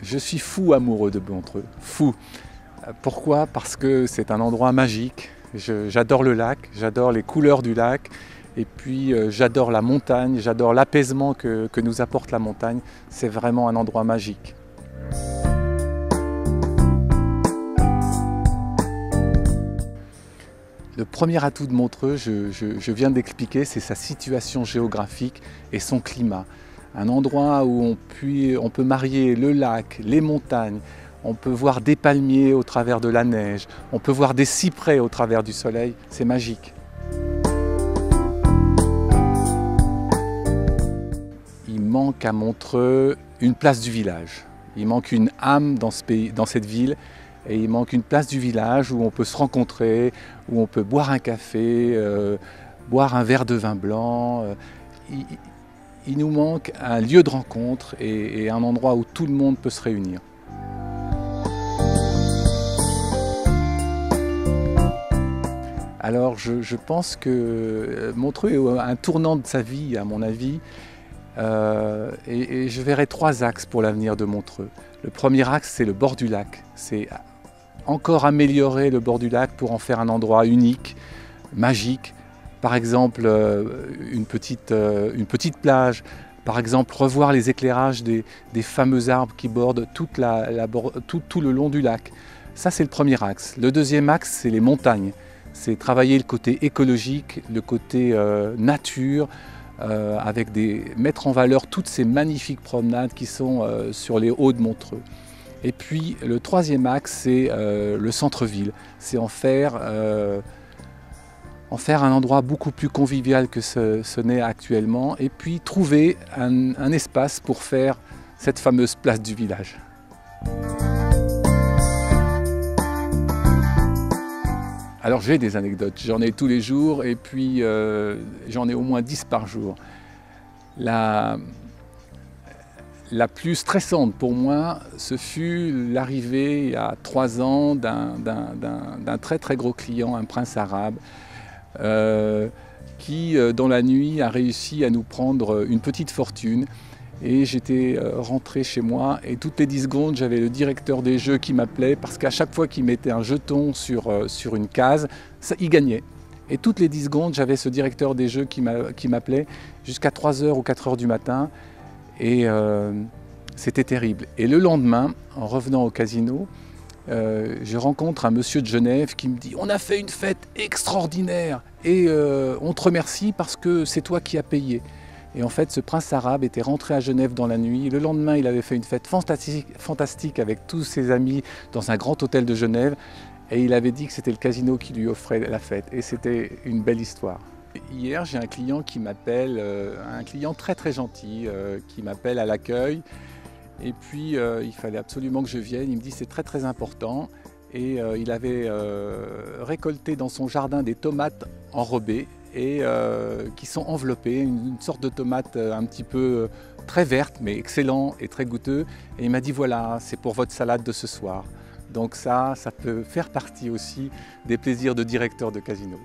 Je suis fou amoureux de Montreux, fou. Pourquoi? Parce que c'est un endroit magique. J'adore le lac, j'adore les couleurs du lac et puis j'adore la montagne, j'adore l'apaisement que nous apporte la montagne. C'est vraiment un endroit magique. Le premier atout de Montreux, je viens d'expliquer, c'est sa situation géographique et son climat. Un endroit où on peut marier le lac, les montagnes, on peut voir des palmiers au travers de la neige, on peut voir des cyprès au travers du soleil, c'est magique. Il manque à Montreux une place du village. Il manque une âme dans cette ville. Et il manque une place du village où on peut se rencontrer, où on peut boire un café, boire un verre de vin blanc. Il nous manque un lieu de rencontre et un endroit où tout le monde peut se réunir. Alors je pense que Montreux est un tournant de sa vie, à mon avis. Et je verrai trois axes pour l'avenir de Montreux. Le premier axe, c'est le bord du lac. C'est encore améliorer le bord du lac pour en faire un endroit unique, magique. Par exemple, une petite plage. Par exemple, revoir les éclairages des fameux arbres qui bordent tout le long du lac. Ça, c'est le premier axe. Le deuxième axe, c'est les montagnes. C'est travailler le côté écologique, le côté nature, mettre en valeur toutes ces magnifiques promenades qui sont sur les hauts de Montreux. Et puis le troisième axe, c'est le centre-ville. C'est en faire un endroit beaucoup plus convivial que ce n'est actuellement. Et puis trouver un espace pour faire cette fameuse place du village. Alors j'ai des anecdotes, j'en ai tous les jours et puis j'en ai au moins 10 par jour. La plus stressante pour moi, ce fut l'arrivée il y a 3 ans d'un très très gros client, un prince arabe, qui dans la nuit a réussi à nous prendre une petite fortune. Et j'étais rentré chez moi et toutes les 10 secondes, j'avais le directeur des jeux qui m'appelait parce qu'à chaque fois qu'il mettait un jeton sur une case, il gagnait. Et toutes les 10 secondes, j'avais ce directeur des jeux qui m'appelait jusqu'à 3h ou 4h du matin. Et c'était terrible. Et le lendemain, en revenant au casino, je rencontre un monsieur de Genève qui me dit « On a fait une fête extraordinaire et on te remercie parce que c'est toi qui as payé ». Et en fait, ce prince arabe était rentré à Genève dans la nuit. Le lendemain, il avait fait une fête fantastique avec tous ses amis dans un grand hôtel de Genève. Et il avait dit que c'était le casino qui lui offrait la fête. Et c'était une belle histoire. Hier, j'ai un client qui m'appelle, un client très très gentil, qui m'appelle à l'accueil. Et puis, il fallait absolument que je vienne. Il me dit c'est très très important. Et il avait récolté dans son jardin des tomates enrobées et qui sont enveloppées, une sorte de tomate un petit peu très verte, mais excellent et très goûteux. Et il m'a dit voilà, c'est pour votre salade de ce soir. Donc ça peut faire partie aussi des plaisirs de directeur de casino.